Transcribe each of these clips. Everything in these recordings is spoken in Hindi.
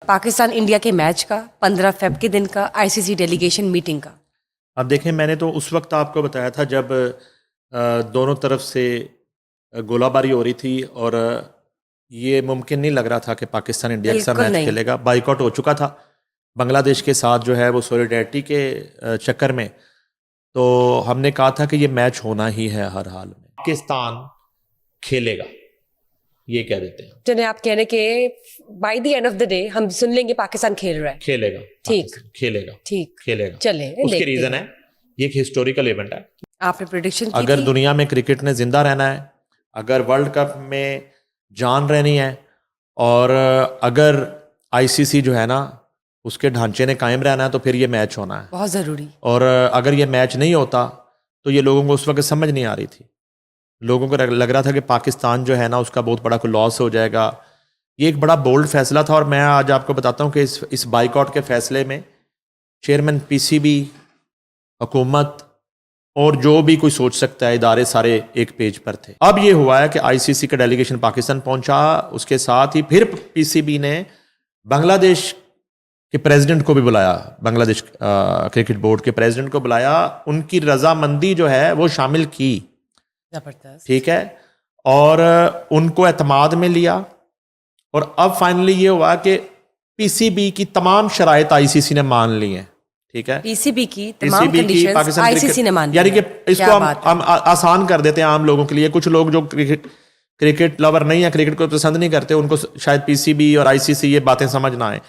पाकिस्तान इंडिया के मैच का, 15 फ़रवरी के दिन का, आईसीसी डेलीगेशन मीटिंग का? अब देखें, मैंने तो उस वक्त आपको बताया था जब दोनों तरफ से गोलाबारी हो रही थी और ये मुमकिन नहीं लग रहा था कि पाकिस्तान इंडिया के साथ बिल्कुल मैच नहीं। खेलेगा। बाइकआउट हो चुका था बांग्लादेश के साथ, जो है वो सॉलिडेरिटी के चक्कर में। तो हमने कहा था कि ये मैच होना ही है हर हाल में, पाकिस्तान खेलेगा, ये कह देते हैं। चलिए, आप कह रहे कि by the end of the day हम सुन लेंगे पाकिस्तान खेल रहा है। खेलेगा, ठीक। पाकिस्तान खेलेगा, ठीक, खेलेगा। चले उसके देखते रीजन हैं। है, ये एक हिस्टोरिकल इवेंट है। आपने प्रेडिक्शन की अगर थी? दुनिया में क्रिकेट ने जिंदा रहना है, अगर वर्ल्ड कप में जान रहनी है, और अगर आईसीसी जो है ना उसके ढांचे ने कायम रहना है, तो फिर ये मैच होना है। बहुत ज़रूरी। और अगर ये मैच नहीं होता तो ये लोगों को उस वक्त समझ नहीं आ रही थी। लोगों को लग रहा था कि पाकिस्तान जो है ना उसका बहुत बड़ा कोई लॉस हो जाएगा। ये एक बड़ा बोल्ड फैसला था, और मैं आज आपको बताता हूँ कि इस बाइकआउट के फैसले में चेयरमैन पीसीबी, हुकूमत और जो भी कोई सोच सकता है, इदारे सारे एक पेज पर थे। अब ये हुआ है कि आईसीसी का डेलीगेशन पाकिस्तान पहुंचा, उसके साथ ही फिर पीसीबी ने बांग्लादेश के प्रेसिडेंट को भी बुलाया, बांग्लादेश क्रिकेट बोर्ड के प्रेसिडेंट को बुलाया, उनकी रजामंदी जो है वो शामिल की। जबरदस्त। ठीक है, और उनको एतमाद में लिया, और अब फाइनली ये हुआ कि पीसीबी की तमाम शराइत आईसीसी ने मान ली हैं। ठीक है, पीसीबी की तमाम पीसीबी की कंडीशंस पाकिस्तान आईसीसी ने मान ली यानी कि हैं। इसको क्या बात है। हम आसान कर देते हैं आम लोगों के लिए। कुछ लोग जो क्रिकेट लवर नहीं है, क्रिकेट को पसंद नहीं करते, उनको शायद पीसीबी और आईसीसी ये बातें समझ ना आए।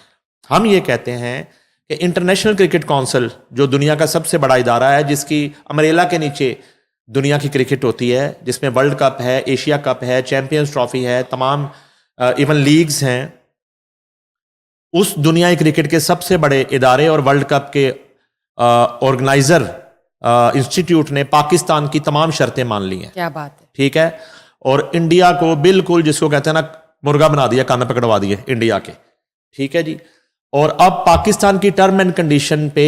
हम ये कहते हैं कि इंटरनेशनल क्रिकेट काउंसिल, जो दुनिया का सबसे बड़ा इदारा है, जिसकी अमरेला के नीचे दुनिया की क्रिकेट होती है, जिसमें वर्ल्ड कप है, एशिया कप है, चैंपियंस ट्रॉफी है, तमाम इवन लीग्स हैं, उस दुनियाई क्रिकेट के सबसे बड़े इदारे और वर्ल्ड कप के ऑर्गेनाइजर इंस्टीट्यूट ने पाकिस्तान की तमाम शर्तें मान ली हैं। क्या बात है। ठीक है, और इंडिया को बिल्कुल, जिसको कहते हैं ना, मुर्गा बना दिया, कान पकड़वा दिए इंडिया के। ठीक है जी, और अब पाकिस्तान की टर्म एंड कंडीशन पे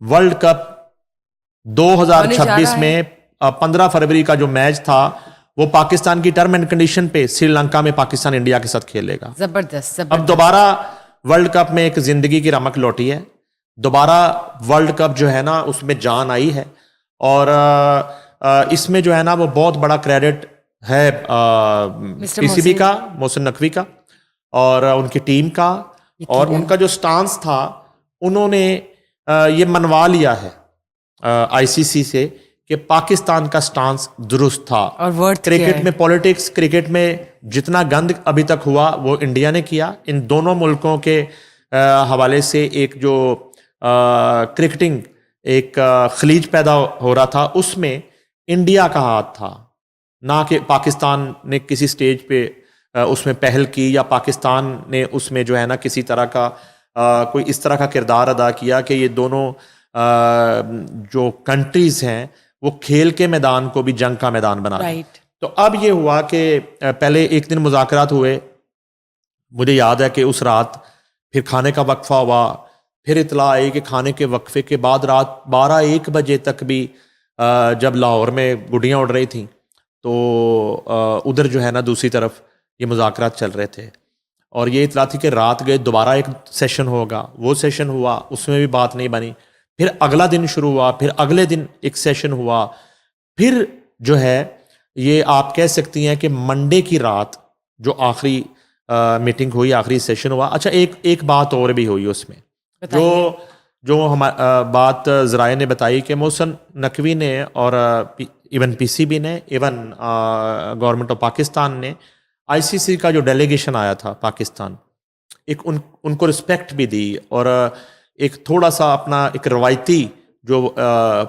वर्ल्ड कप 2026 में 15 फरवरी का जो मैच था, वो पाकिस्तान की टर्म एंड कंडीशन पे श्रीलंका में पाकिस्तान इंडिया के साथ खेलेगा। जबरदस्त। अब दोबारा वर्ल्ड कप में एक जिंदगी की रमक लौटी है, दोबारा वर्ल्ड कप जो है ना उसमें जान आई है, और इसमें जो है ना वो बहुत बड़ा क्रेडिट है पीसीबी का, मोहसिन नकवी का, और उनकी टीम का, और उनका जो स्टांस था, उन्होंने ये मनवा लिया है आईसीसी से कि पाकिस्तान का स्टांस दुरुस्त था। और वर्थ क्रिकेट में पॉलिटिक्स, क्रिकेट में जितना गंद अभी तक हुआ वो इंडिया ने किया। इन दोनों मुल्कों के हवाले से एक जो क्रिकेटिंग एक खलीज पैदा हो रहा था, उसमें इंडिया का हाथ था, ना कि पाकिस्तान ने किसी स्टेज पे उसमें पहल की, या पाकिस्तान ने उसमें जो है ना किसी तरह का कोई इस तरह का किरदार अदा किया कि ये दोनों जो कंट्रीज हैं वो खेल के मैदान को भी जंग का मैदान बना दें। तो अब ये हुआ कि पहले एक दिन मुज़ाकरात हुए, मुझे याद है कि उस रात फिर खाने का वक्फा हुआ, फिर इतला आई कि खाने के वक्फे के बाद रात 12-1 बजे तक भी जब लाहौर में गुड्डियाँ उड़ रही थी, तो उधर जो है ना दूसरी तरफ ये मुज़ाकरात चल रहे थे, और ये इतला थी कि रात गए दोबारा एक सेशन होगा। वो सेशन हुआ, उसमें भी बात नहीं बनी। फिर अगला दिन शुरू हुआ, फिर अगले दिन एक सेशन हुआ, फिर जो है ये आप कह सकती हैं कि मंडे की रात जो आखिरी मीटिंग हुई, आखिरी सेशन हुआ। अच्छा, एक बात और भी हुई उसमें, जो बात ज़राए ने बताई कि मोहसिन नकवी ने और इवन पीसीबी ने, इवन गवर्नमेंट ऑफ पाकिस्तान ने, आईसीसी का जो डेलीगेशन आया था पाकिस्तान, एक उनको रिस्पेक्ट भी दी, और एक थोड़ा सा अपना एक रवायती जो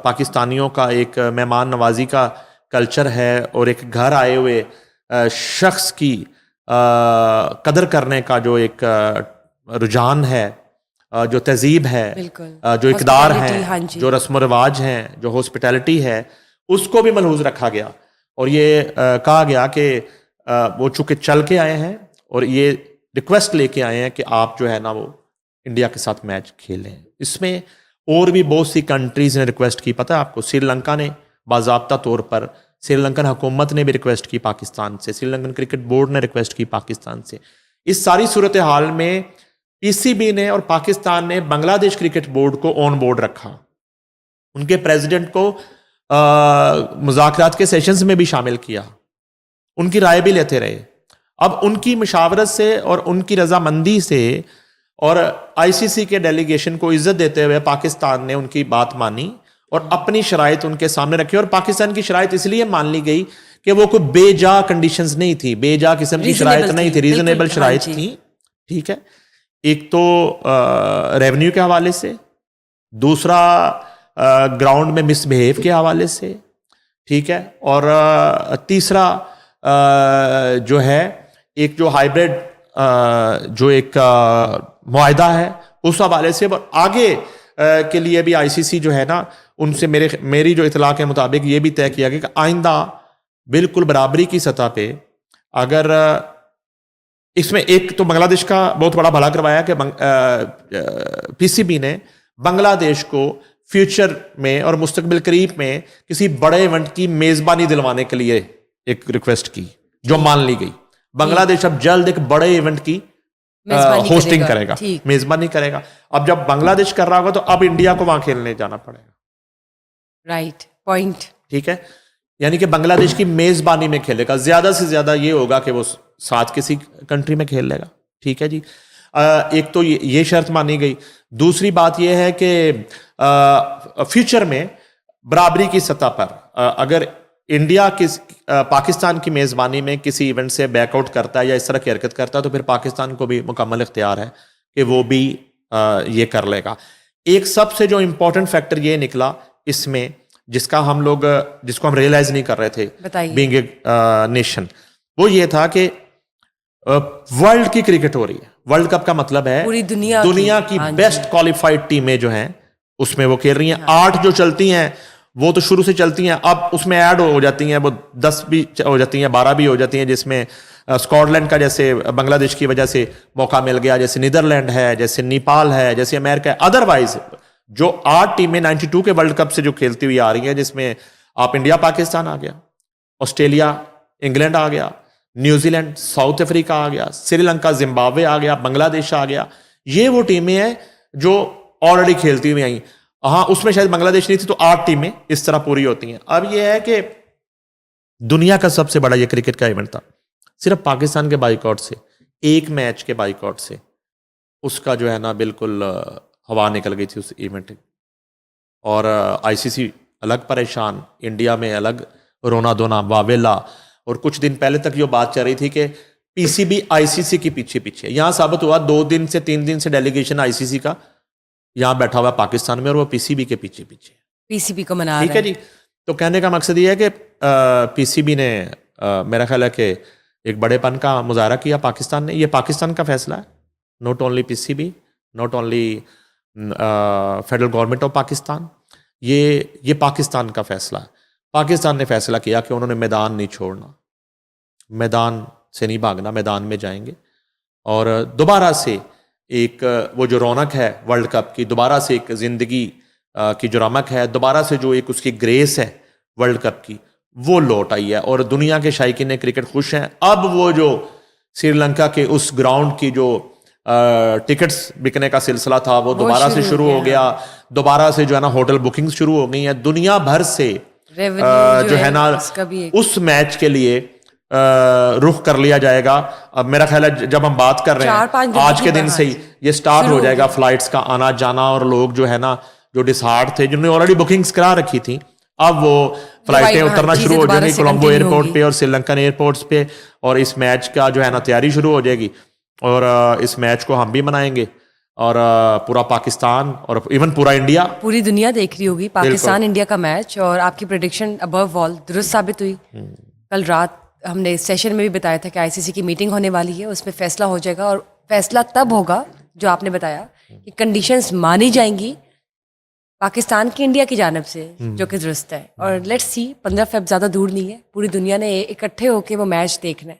पाकिस्तानियों का एक मेहमान नवाजी का कल्चर है, और एक घर आए हुए शख्स की कदर करने का जो एक रुझान है, जो तहजीब है, जो इकदार है, जो रस्म रिवाज हैं, जो हॉस्पिटैलिटी है, उसको भी मलहूज रखा गया। और ये कहा गया कि वो चूंकि चल के आए हैं और ये रिक्वेस्ट लेके आए हैं कि आप जो है ना वो इंडिया के साथ मैच खेलें। इसमें और भी बहुत सी कंट्रीज ने रिक्वेस्ट की, पता है आपको, श्रीलंका ने बाज़ाब्ता तौर पर, श्रीलंकन हुकूमत ने भी रिक्वेस्ट की पाकिस्तान से, श्रीलंकन क्रिकेट बोर्ड ने रिक्वेस्ट की पाकिस्तान से। इस सारी सूरत हाल में पीसीबी ने और पाकिस्तान ने बांग्लादेश क्रिकेट बोर्ड को ऑन बोर्ड रखा, उनके प्रेसिडेंट को मुज़ाकरात के सेशंस में भी शामिल किया, उनकी राय भी लेते रहे। अब उनकी मशावरत से और उनकी रजामंदी से और आईसीसी के डेलीगेशन को इज्जत देते हुए पाकिस्तान ने उनकी बात मानी और अपनी शराइत उनके सामने रखी। और पाकिस्तान की शराइत इसलिए मान ली गई कि वो कोई बेजा कंडीशंस नहीं थी, बेजा किस्म की शराइत नहीं थी, रीजनेबल शराइत थी। ठीक है, एक तो रेवेन्यू के हवाले से, दूसरा ग्राउंड में मिसबिहेव के हवाले से, ठीक है, और तीसरा जो है एक जो हाइब्रिड जो एक मुआहदा है उस हवाले से। और आगे के लिए भी आईसीसी जो है ना, उनसे मेरी जो इतला के मुताबिक ये भी तय किया गया कि आइंदा बिल्कुल बराबरी की सतह पे अगर इसमें एक तो बांग्लादेश का बहुत बड़ा भला करवाया कि पीसीबी ने बांग्लादेश को फ्यूचर में और मुस्तकबिल करीब में किसी बड़े इवेंट की मेजबानी दिलवाने के लिए एक रिक्वेस्ट की, जो मान ली गई। बांग्लादेश अब जल्द एक बड़े इवेंट की होस्टिंग करेगा, मेजबानी करेगा। अब जब बांग्लादेश कर रहा होगा तो अब इंडिया को वहां खेलने जाना पड़ेगा। Right point. ठीक है, यानी कि बांग्लादेश की मेजबानी में खेलेगा। ज्यादा से ज्यादा ये होगा कि वो साथ किसी कंट्री में खेल लेगा। ठीक है जी, एक तो ये शर्त मानी गई। दूसरी बात यह है कि फ्यूचर में बराबरी की सतह पर अगर इंडिया पाकिस्तान की मेजबानी में किसी इवेंट से बैकआउट करता है या इस तरह की हरकत करता है तो फिर पाकिस्तान को भी मुकम्मल इख्तियार है कि वो भी ये कर लेगा। एक सबसे जो इंपॉर्टेंट फैक्टर ये निकला इसमें, जिसको हम रियलाइज नहीं कर रहे थे बीइंग ए नेशन, वो ये था कि वर्ल्ड की क्रिकेट हो रही है। वर्ल्ड कप का मतलब है पूरी दुनिया की बेस्ट क्वालिफाइड टीमें जो हैं उसमें वो खेल रही हैं। 8 जो चलती हैं वो तो शुरू से चलती हैं, अब उसमें ऐड हो जाती हैं, वो 10 भी हो जाती हैं, 12 भी हो जाती हैं, जिसमें स्कॉटलैंड का जैसे बांग्लादेश की वजह से मौका मिल गया, जैसे नीदरलैंड है, जैसे नेपाल है, जैसे अमेरिका है। अदरवाइज जो 8 टीमें 92 के वर्ल्ड कप से जो खेलती हुई आ रही हैं, जिसमें आप इंडिया पाकिस्तान आ गया, ऑस्ट्रेलिया इंग्लैंड आ गया, न्यूजीलैंड साउथ अफ्रीका आ गया, श्रीलंका जिम्बाब्वे आ गया, बांग्लादेश आ गया। ये वो टीमें हैं जो ऑलरेडी खेलती हुई आई। हाँ, उसमें शायद बांग्लादेश नहीं थी, तो 8 टीमें इस तरह पूरी होती हैं। अब यह है कि दुनिया का सबसे बड़ा ये क्रिकेट का इवेंट था, सिर्फ पाकिस्तान के बाइकआउट से, एक मैच के बाइकआउट से उसका जो है ना बिल्कुल हवा निकल गई थी उस इवेंट। और आईसीसी अलग परेशान, इंडिया में अलग रोना धोना वावेला। और कुछ दिन पहले तक ये बात चल रही थी कि पीसीबी आईसीसी के पीछे यहां साबित हुआ 2 दिन से 3 दिन से डेलीगेशन आईसीसी का यहां बैठा हुआ पाकिस्तान में और वो पीसीबी के पीछे पीसीबी को मना ठीक है जी। तो कहने का मकसद ये है कि पीसीबी ने मेरा ख्याल है कि एक बड़ेपन का मुजाहरा किया पाकिस्तान ने। ये पाकिस्तान का फैसला है, not only PCB, not only federal government of Pakistan, ये पाकिस्तान का फैसला है। पाकिस्तान ने फैसला किया कि उन्होंने मैदान नहीं छोड़ना, मैदान से नहीं भागना, मैदान में जाएंगे और दोबारा से एक वो जो रौनक है वर्ल्ड कप की, दोबारा से एक जिंदगी की जो रमक है, दोबारा से जो एक उसकी ग्रेस है वर्ल्ड कप की, वो लौट आई है। और दुनिया के शायकीन क्रिकेट खुश हैं। अब वो जो श्रीलंका के उस ग्राउंड की जो टिकट्स बिकने का सिलसिला था वो दोबारा से शुरू हो गया। दोबारा से जो है ना होटल बुकिंग शुरू हो गई है। दुनिया भर से जो है ना उस मैच के लिए रुख कर लिया जाएगा। अब मेरा ख्याल है जब हम बात कर रहे हैं आज के दिन से ही ये स्टार्ट हो जाएगा, फ्लाइट्स का आना जाना। और लोग जो है ना जो डिसहार्ट थे, जिन्होंने ऑलरेडी बुकिंग्स करा रखी थी, अब वो फ्लाइटें उतरना शुरू हो जाएंगी कोलंबो एयरपोर्ट पे और श्रीलंकन एयरपोर्ट्स पे। और इस मैच का जो है ना तैयारी शुरू हो जाएगी और इस मैच को हम भी मनाएंगे और पूरा पाकिस्तान और इवन पूरा इंडिया, पूरी दुनिया देख रही होगी पाकिस्तान इंडिया का मैच। और आपकी प्रेडिक्शन अबव ऑल दुरुस्त साबित हुई। कल रात हमने इस सेशन में भी बताया था कि आईसीसी की मीटिंग होने वाली है, उसमें फैसला हो जाएगा। और फैसला तब होगा जो आपने बताया कि कंडीशंस मानी जाएंगी पाकिस्तान की इंडिया की जानिब से, जो कि दुरुस्त है। और लेट्स सी, 15 फ़रवरी ज़्यादा दूर नहीं है, पूरी दुनिया ने इकट्ठे होकर वो मैच देखना है।